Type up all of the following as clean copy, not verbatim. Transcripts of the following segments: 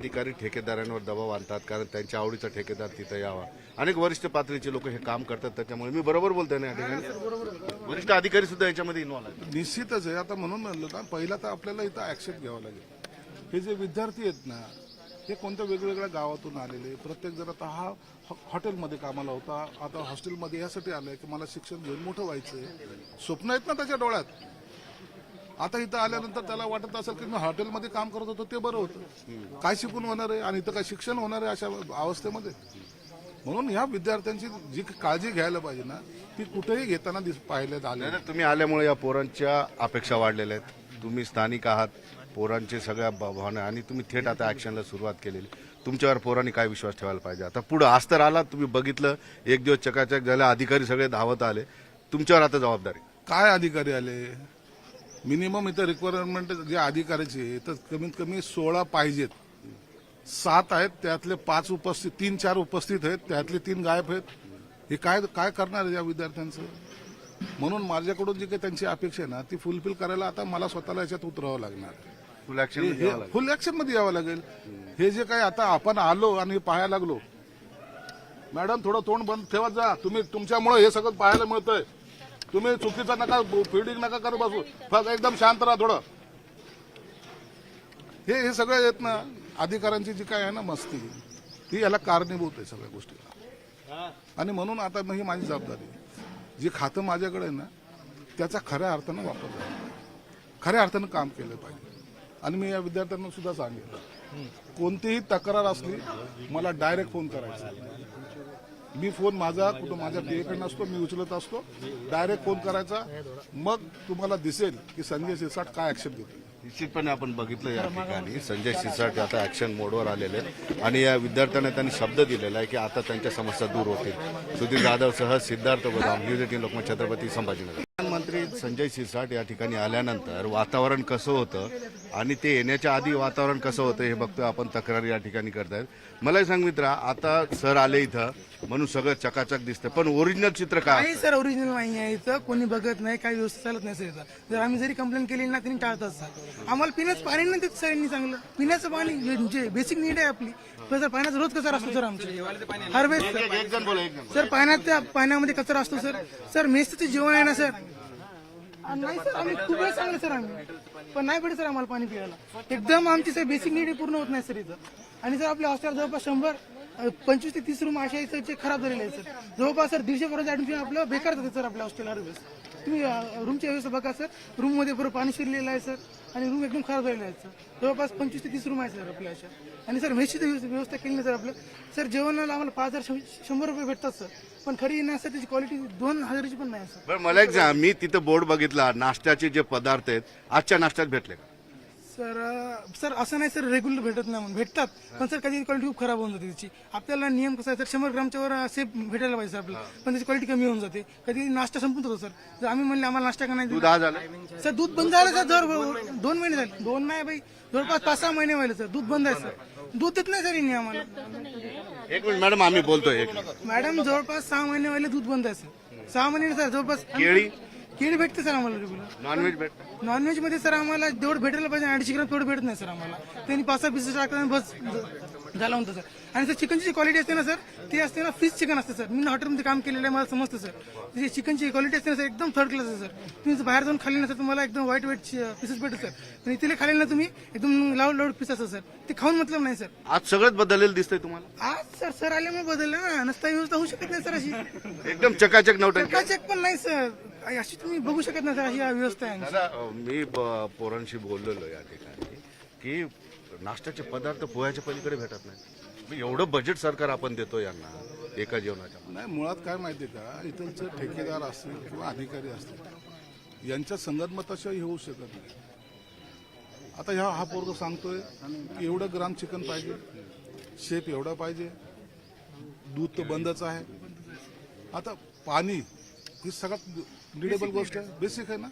अधिकारी ठेकेदारांवर दबाव आणतात कारण त्यांच्या आवडीचा ठेकेदार तिथे यावा. अनेक वरिष्ठ पातळीचे लोक हे काम करतात, त्याच्यामुळे मी बरोबर बोलतोय ना या ठिकाणी वरिष्ठ अधिकारी सुद्धा याच्यामध्ये इन्व्हॉल्व आहेत. निश्चितच आहे. आता म्हणून म्हणलं ना, पहिला तर आपल्याला इथं ऍक्शन घ्यावं लागेल. हे जे विद्यार्थी आहेत ना, हे कोणत्या वेगवेगळ्या गावातून आलेले, प्रत्येक जण आता हा हॉटेलमध्ये कामाला होता, आता हॉस्टेलमध्ये यासाठी आलाय की मला शिक्षण घेऊन मोठं व्हायचंय. स्वप्न आहेत ना त्याच्या डोळ्यात. आता इथं आल्यानंतर त्याला वाटत असेल की मी हॉटेलमध्ये काम करत होतो ते बरं होतं, काय शिकून होणार आहे आणि इथं काय शिक्षण होणार आहे अशा अवस्थेमध्ये. म्हणून ह्या विद्यार्थ्यांची जी काळजी घ्यायला पाहिजे ना, ती कुठेही घेताना पाहिल्यात आले. तुम्ही आल्यामुळे या पोरांच्या अपेक्षा वाढलेल्या आहेत. तुम्ही स्थानिक आहात, पोरांचे सगळ्या भावना आणि तुम्ही थेट आता ऍक्शनला सुरुवात केलेली. तुमच्यावर पोरांनी काय विश्वास ठेवायला पाहिजे आता पुढे? आज तर आला, तुम्ही बघितलं एक दिवस चकाचक झाला, अधिकारी सगळे धावत आले, तुमच्यावर आता जबाबदारी. काय अधिकारी आले? मिनिमम इथं रिक्वायरमेंट जे अधिकाऱ्याचे तर कमीत कमी 16 पाहिजेत. 7 आहेत, त्यातले 5 उपस्थित, 3-4 उपस्थित आहेत, त्यातले 3 गायब आहेत. हे काय काय करणार आहे या विद्यार्थ्यांचं? म्हणून माझ्याकडून जी काही त्यांची अपेक्षा आहे ना, ती फुलफिल करायला आता मला स्वतःला याच्यात उतरावं लागणार. फुल ऍक्शन मध्ये यावं लागेल. हे जे काही आता आपण आलो आणि पाहायला लागलो, मॅडम थोडं तोंड बंद ठेवत जा. तुम्ही तुमच्यामुळे हे सगळं पाहायला मिळतंय. तुम्ही चुकीचा नका फील्डिंग नका करू बसू, फक्त एकदम शांत राहा थोडं. हे सगळं येत ना, अधिकाऱ्यांची जी काय आहे ना मस्ती, ही याला कारणीभूत आहे सगळ्या गोष्टीला. आणि म्हणून आता ही माझी जबाबदारी, जी खातं माझ्याकडे आहे ना त्याचा खऱ्या अर्थानं वापर झाला, खऱ्या अर्थानं काम केलं पाहिजे. आणि मी या विद्यार्थ्यांना सुद्धा सांगितलं, कोणतीही तक्रार असली मला डायरेक्ट फोन करायचा. मी फोन माझा कुठं माझ्या टीएकडे नसतो, मी उचलत असतो. डायरेक्ट फोन करायचा, मग तुम्हाला दिसेल की संजय शिरसाट काय ऍक्शन घेतो. निश्चितपणे आपण बघितलं या ठिकाणी संजय शिरसाट आता ऍक्शन मोडवर आलेले आहेत आणि या विद्यार्थ्यांना त्यांनी शब्द दिलेला आहे की आता त्यांच्या समस्या दूर होतील. सुधीर जाधवसह सिद्धार्थ गोदाम, न्यूज 18 लोकमत, छत्रपती संभाजीनगर. प्रधानमंत्री संजय शिरसाट या ठिकाणी आल्यानंतर वातावरण कसं होतं आणि ते येण्याच्या आधी वातावरण कसं होतं हे बघतोय आपण. तक्रारी या ठिकाणी करतायत. मला सांग मित्रा, आता सर आले इथं म्हणून सगळं चकाचक दिसतं, पण ओरिजिनल चित्र काय? नाही सर, ओरिजिनल नाही आहे इथं. कोणी बघत नाही, काही व्यवस्था चालत नाही सर इथं. जर आम्ही जरी कंप्लेंट केली ना त्यांनी टाळतात सर. आम्हाला पिण्याचं पाणी नाही देत सरांनी चांगलं. पिण्याचं पाणी जे बेसिक नीड आहे आपली, सर पाण्याचा रोज कचरा असतो सर आमच्या हर वेळेस सर. पाण्यामध्ये कचरा असतो सर. सर मेसचं जेवण आहे ना सर, नाही सर आम्ही खूप वेळ सांगलं सर आम्ही, पण नाही भेटत सर आम्हाला पाणी प्यायला. एकदम आमची सर बेसिक नीड पूर्ण होत नाही सर इथं. आणि सर आपल्या हॉस्टेल जवळपास 125 ते 30 रूम अशा आहेत जे खराब झालेले आहेत सर. जवळपास सर 150 पोरांचं ऍडमिशन आपलं बेकार जाते सर आपल्या हॉस्टेल हर वेळेस. तुम्ही रूमची व्यवस्था बघा सर, रूम मध्ये बरोबर पाणी शिरलेलं आहे सर आणि रूम एकदम खराब झालेले आहेत सर. जवळपास 25 ते 30 रूम आहे सर आपल्या अशा. आणि सर मेसची व्यवस्था केली नाही सर आपलं. सर जेवणाला आम्हाला 5,100 रुपये भेटतात सर, पण खरी नाही सर त्याची क्वालिटी 2,000ची पण नाही सर. बरं मला एक सांग, मी तिथं बोर्ड बघितला, नाश्त्याचे जे पदार्थ आहेत आजच्या नाश्त्यात भेटले का? सर असं नाही सर, रेग्युलर भेटत नाही म्हणून भेटतात, पण सर कधी क्वालिटी खूप खराब होऊन जाते त्याची. आपल्याला नियम कसा आहे सर, 100 ग्रामच्या वर सेफ भेटायला पाहिजे आपल्याला, पण त्याची क्वालिटी कमी होऊन जाते. कधी नाश्ता संपून जातो सर. जर आम्ही म्हणले आम्हाला नाश्ता का नाही दूध आज आलं सर, दूध बंद झालं सर. जर 2 महिने झाले, 2 नाही बाई, जवळपास 5-6 महिने व्हायला सर दूध बंद आहे सर. दूध देत नाही सर यांनी आम्हाला. एक मिनिट मॅडम, आम्ही बोलतोय. एक मिनिट मॅडम जवळपास 6 महिने व्हायला दूध बंद आहे सर. 6 महिने सर जवळपास. केळी भेटते सर आम्हाला रेग्युलर. नॉनव्हेज भेटतं? नॉनव्हेज मध्ये सर आम्हाला जेवढं भेटायला पाहिजे 250 ग्राम तेवढं भेटत नाही सर आम्हाला. त्यांनी 5-6 पीसेस टाकतात बस झाला होतं सर. आणि सर चिकनची क्वालिटी असते ना सर, ती असते ना फिश चिकन असते सर. मी हॉटेलमध्ये काम केलेलं आहे, मला समजतं सर. त्याची चिकनची क्वालिटी असते ना सर एकदम थर्ड क्लास आहे सर. तुम्ही जर बाहेर जाऊन खाल्ले ना सर तुम्हाला एकदम वाईट पीसेस भेटत सर, पण इथे खाल्ले ना तुम्ही एकदम लाऊड पीस असतं सर. ते खाऊन मतलब नाही सर. आज सगळंच बदललेलं दिसतंय तुम्हाला? आज सर आल्यामुळे बदललं ना, नसता व्यवस्था होऊ शकत नाही सर अशी. एकदम चकाचक नव्हतं. चकाचक पण नाही सर, अशी तुम्ही बघू शकत नाही सर, अशी व्यवस्था आहे. दादा, मी पोरांशी बोललेलो या ठिकाणी की नाश्त्याचे पदार्थ पोह्याच्या पलीकडे भेटत नाही. एवढं बजेट सरकार आपण देतो यांना एका जेवणाच्या. नाही, मुळात काय माहितीये का, इथलचे ठेकेदार असतील किंवा अधिकारी असतील यांच्या संगतमताशाही होऊ शकत नाही. आता हा पोरगा सांगतोय की एवढं ग्राम चिकन पाहिजे, शेप एवढा पाहिजे, दूध तर बंदच आहे. आता पाणी ही सगळ्यात निडेबल गोष्ट आहे, बेसिक आहे ना.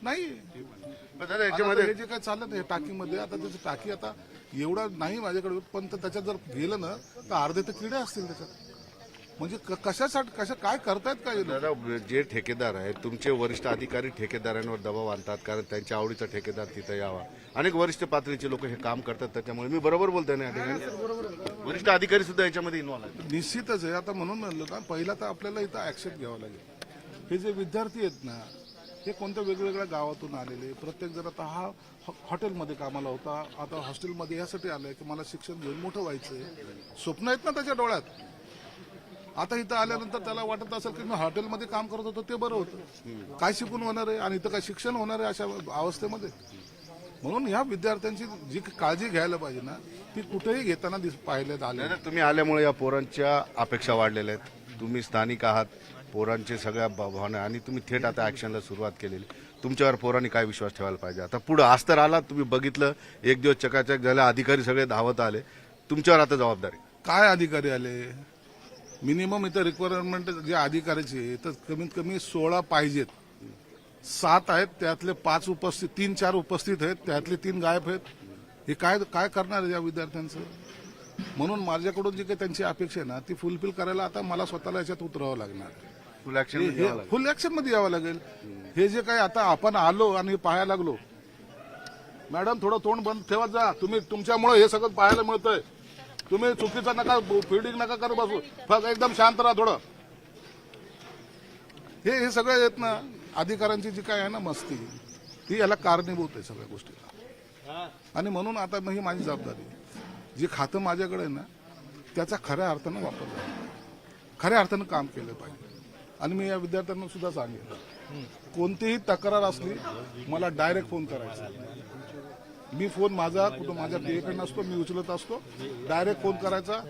नाही याच्यामध्ये हे जे काय चाललं नाही टाकीमध्ये, आता त्याची टाकी आता एवढा नाही माझ्याकडे, पण त्याच्यात जर गेलं ना तर अर्धे तर किडे असतील त्याच्यात. म्हणजे कशासाठी काय करतायत काय हे लोक? दादा, जे ठेकेदार आहेत तुमचे वरिष्ठ अधिकारी ठेकेदारांवर दबाव आणतात कारण त्यांच्या आवडीचा ठेकेदार तिथं यावा. अनेक वरिष्ठ पातळीचे लोक हे काम करतात, त्याच्यामुळे मी बरोबर बोलतोय ना या ठिकाणी. वरिष्ठ अधिकारी सुद्धा याच्यामध्ये इन्व्हॉल्व आहेत. निश्चितच आहे. आता म्हणून म्हणलं ना, पहिला तर आपल्याला इथं ऍक्शन घ्यावं लागेल. हे जे विद्यार्थी आहेत ना, हे कोणत्या वेगवेगळ्या गावातून आलेले, प्रत्येक जण आता हा हॉटेलमध्ये कामाला होता, आता हॉस्टेलमध्ये यासाठी आलाय की मला शिक्षण घेऊन मोठं व्हायचंय. स्वप्न आहेत ना त्याच्या डोळ्यात. आता इथं आल्यानंतर त्याला वाटत असेल की मी हॉटेलमध्ये काम करत होतो ते बरं होतं. काय शिकून होणार आहे आणि इथं काय शिक्षण होणार आहे अशा अवस्थेमध्ये. म्हणून ह्या विद्यार्थ्यांची जी काळजी घ्यायला पाहिजे ना, ती कुठेही घेताना पाहिल्यात आले. दादा, तुम्ही आल्यामुळे या पोरांच्या अपेक्षा वाढलेल्या आहेत. तुम्ही स्थानिक आहात, पोरांचे सगळ्या भावना, आणि तुम्ही थेट आता ऍक्शनला सुरुवात केलेली. तुमच्यावर पोरांनी काय विश्वास ठेवायला पाहिजे आता पुढे? आज तर आला, तुम्ही बघितलं, एक दिवस चकाचक झाला, अधिकारी सगळे धावत आले. तुमच्यावर आता जबाबदारी. काय अधिकारी आले? मिनिमम इथं रिक्वायरमेंट जे अधिकाऱ्याची आहे तर कमीत कमी 16 पाहिजेत. 7 आहेत, त्यातले 5 उपस्थित, 3-4 उपस्थित आहेत, त्यातले 3 गायब आहेत. हे काय करणार आहे या विद्यार्थ्यांचं? म्हणून माझ्याकडून जी काही त्यांची अपेक्षा आहे ना, ती फुलफिल करायला आता मला स्वतःला याच्यात उतरावं लागणार. फुल ऍक्शन मध्ये यावं लागेल. हे जे काही आता आपण आलो आणि पाहायला लागलो, मॅडम थोडं तोंड बंद ठेवत जा. तुम्ही तुमच्यामुळे हे सगळं पाहायला मिळतंय. तुम्ही चुकीचा नका फिल्डिंग नका करत बसू, फक्त एकदम शांत राहा थोडं. हे सगळं येत ना, अधिकाऱ्यांची जी काय आहे ना मस्ती, ही याला कारणीभूत आहे सगळ्या गोष्टीला. आणि म्हणून आता ही माझी जबाबदारी, जे खातं माझ्याकडे आहे ना त्याचा खऱ्या अर्थानं वापर झाला, खऱ्या अर्थानं काम केलं पाहिजे. आणि मी या विद्यार्थ्यांना सुद्धा सांगेन, कोणतीही तक्रार असली मला डायरेक्ट फोन करायचा. मी फोन माझा कुठं माझ्या टीएकडे नसतो, मी उचलत असतो. डायरेक्ट फोन करायचा,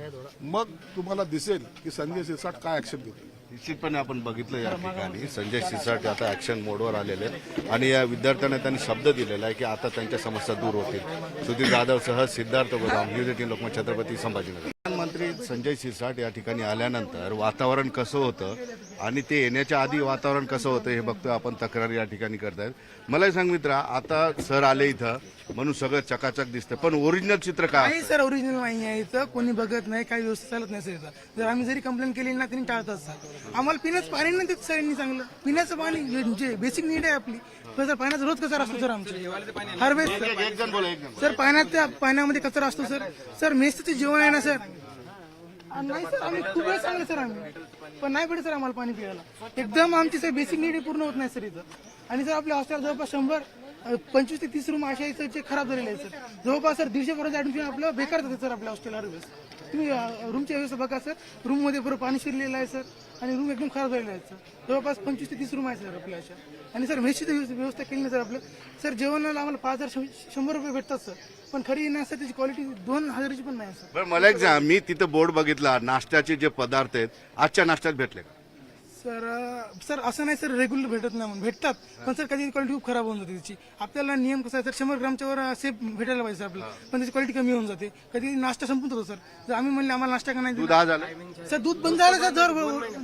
मग तुम्हाला दिसेल की संजय शिरसाट काय ऍक्शन घेतो. निश्चितपणे आपण बघितलं या ठिकाणी संजय शिरसाट आता ऍक्शन मोडवर आलेले आहेत आणि या विद्यार्थ्यांना त्यांनी शब्द दिलेला आहे की आता त्यांच्या समस्या दूर होतील. सुधीर जाधवसह सिद्धार्थ गोदाम, न्यूज 18 लोकमत, छत्रपती संभाजीनगर. प्रधानमंत्री संजय शिरसाट या ठिकाणी आल्यानंतर वातावरण कसं होतं आणि ते येण्याच्या आधी वातावरण कसं होतं हे बघतोय आपण. तक्रार या ठिकाणी करतायत. मला सांग मित्रा, आता सर आले इथं म्हणून सगळं चकाचक दिसतं, पण ओरिजिनल चित्र काय? नाही सर, ओरिजिनल नाही आहे इथं. कोणी बघत नाही, काही व्यवस्था चालत नाही सर इथं. जर आम्ही जरी कंप्लेंट केली ना तरी टाळतात सर. आम्हाला पिण्याचं पाणी नाही देत सरांनी चांगलं. पिण्याचं पाणी जे बेसिक नीड आहे आपली, सर पाण्याचा रोज कचरा असतो सर आमच्या हार्वेस्ट. एक जण बोला. सर पाण्यामध्ये कचरा असतो सर. सर मेसचं जेवण आहे ना सर, नाही सर आम्ही खूप वेळ सांगलं सर आम्ही, पण नाही भेटत सर आम्हाला पाणी प्यायला. एकदम आमची सर बेसिक नीड पूर्ण होत नाही सर इथं. आणि सर आपल्या हॉस्टेल जवळपास 125 ते 30 रूम अशा सर खराब झालेले आहेत सर. जवळपास सर 150 पर्यंत ऍडमिशन आपलं बेकार जाते सर आपल्या हॉस्टेल हर वेळेस. तुम्ही रूमची व्यवस्था बघा सर, रूम मध्ये बरोबर पाणी शिरलेलं आहे सर आणि रूम एकदम खराब झालेले आहेत सर. जवळपास 25 ते 30 रूम आहे सर आपल्या अशा. आणि सर मेसची व्यवस्था केली नाही सर आपलं. सर जेवणाला आम्हाला 5,100 रुपये भेटतात सर, पण खरी नाही सर त्याची क्वालिटी 2,000ची पण नाही सर. बरं, मला एक सांग, मी तिथं बोर्ड बघितला, नाश्त्याचे जे पदार्थ आहेत आजच्या नाश्त्यात भेटले का? सर असं नाही सर, रेग्युलर भेटत नाही म्हणून भेटतात, पण सर कधी क्वालिटी खूप खराब होऊन जाते त्याची. आपल्याला नियम कसा आहे सर, 100 ग्रामच्या वर सेफ भेटायला पाहिजे आपल्याला, पण त्याची क्वालिटी कमी होऊन जाते. कधी नाश्ता संपून जातो सर. जर आम्ही म्हणले आम्हाला नाश्ता का नाही दूध आज आलं? सर, दूध बंद झालं सर. जर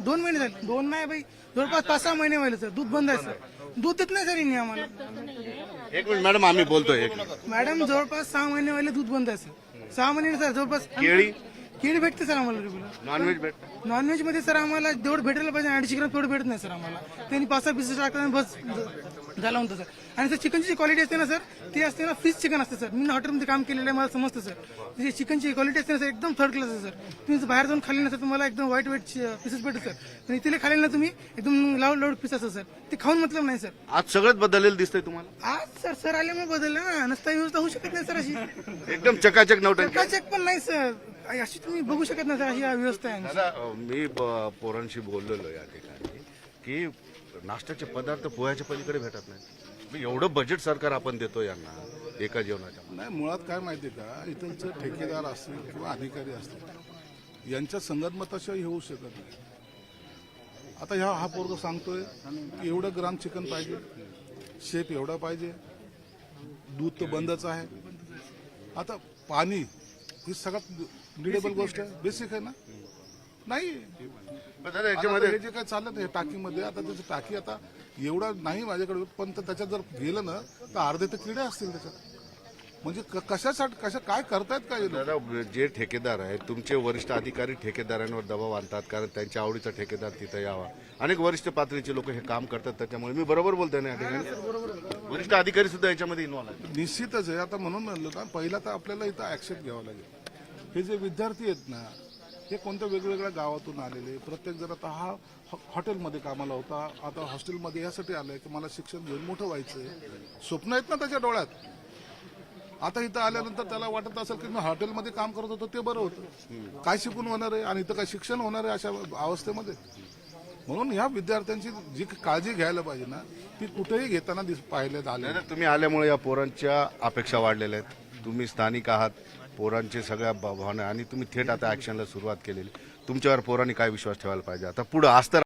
2 महिने झाले, 2 नाही बाई, जवळपास 5-6 महिने व्हायला सर दूध बंद आहे सर. दूध देत नाही सर यांनी आम्हाला. एक मिनिट मॅडम, आम्ही बोलतोय. एक मिनिट. मॅडम जवळपास 6 महिने व्हायला दूध बंद आहे सर. 6 महिने सर जवळपास. केळी भेटते सर आम्हाला रेग्युलर. नॉनव्हेज भेटतं? नॉनव्हेज मध्ये सर आम्हाला जेवढं भेटायला पाहिजे 250 ग्राम तेवढं भेटत नाही सर आम्हाला. त्यांनी 5-6 पीसेस टाकतात बस झाला होतं सर. आणि सर चिकनची जी क्वालिटी असते ना सर, ती असते ना फ्रीज चिकन असते सर. मी हॉटेलमध्ये काम केलेलं आहे, मला समजतं सर. जी चिकनची क्वालिटी असते ना सर, एकदम थर्ड क्लास आहे सर. तुम्ही जर बाहेर जाऊन खाल्ले ना सर, तुम्हाला एकदम वाईट पीसेस भेटत सर. पण इथे खाल्ले ना तुम्ही एकदम लाऊड पीस असतं सर. ते खाऊन मतलब नाही सर. आज सगळंच बदललेलं दिसतंय तुम्हाला? आज सर आल्यामुळे बदललं ना, नसता व्यवस्था होऊ शकत नाही सर अशी. एकदम चकाचक नवटंकी. चकाचक पण नाही सर, अशी तुम्ही बघू शकत नाही सर, अशी व्यवस्था आहे. दादा, मी पोरांशी बोललेलो या ठिकाणी की नाश्त्याचे पदार्थ पोह्याच्या पलीकडे भेटत नाही. एवढं बजेट सरकार आपण देतो यांना एका जेवणाच्या. नाही, मुळात काय माहितीये का, इथलचे ठेकेदार असतील किंवा अधिकारी असतील, यांच्या संगतमताशिवाय होऊ शकत नाही. आता हा पोरगा सांगतोय की एवढं ग्राम चिकन पाहिजे, शेप एवढा पाहिजे, दूध तर बंदच आहे. आता पाणी ही सगळ्यात निडेबल गोष्ट आहे, बेसिक आहे ना. नाही दादा, याच्यामध्ये हे जे काय चाललं हे टाकीमध्ये, आता त्याची टाकी आता एवढा नाही माझ्याकडे, पण त्याच्यात जर गेलं ना तर अर्धे तर किडे असतील त्याच्यात. म्हणजे कशासाठी काय करतायत काय हे लोक? दादा, जे ठेकेदार आहेत तुमचे वरिष्ठ अधिकारी ठेकेदारांवर दबाव आणतात कारण त्यांच्या आवडीचा ठेकेदार तिथं यावा. अनेक वरिष्ठ पातळीचे लोक हे काम करतात, त्याच्यामुळे मी बरोबर बोलतोय ना या ठिकाणी. वरिष्ठ अधिकारी सुद्धा याच्यामध्ये इन्व्हॉल्व आहेत. निश्चितच आहे. आता म्हणून म्हणलं ना, पहिला तर आपल्याला इथं ऍक्शन घ्यावं लागेल. हे जे विद्यार्थी आहेत ना, हे कोणत्या वेगवेगळ्या गावातून आलेले, प्रत्येक जण आता हा हॉटेलमध्ये कामाला होता, आता हॉस्टेलमध्ये यासाठी आलाय की मला शिक्षण घेऊन मोठं व्हायचंय. स्वप्न आहेत ना त्याच्या डोळ्यात. आता इथं आल्यानंतर त्याला वाटत असेल की मी हॉटेलमध्ये काम करत होतो ते बरं होतं. काय शिकून होणार आहे आणि इथं काय शिक्षण होणार आहे अशा अवस्थेमध्ये. म्हणून ह्या विद्यार्थ्यांची जी काळजी घ्यायला पाहिजे ना, ती कुठेही घेताना पाहिल्यात आले. दादा, तुम्ही आल्यामुळे या पोरांच्या अपेक्षा वाढलेल्या आहेत. तुम्ही स्थानिक आहात, पोरांचे सगळ्या भावना आणि तुम्ही थेट आता ऍक्शनला सुरुवात केलेली. तुमच्यावर पोरांनी काय विश्वास ठेवायला पाहिजे आता पुढे? आज तर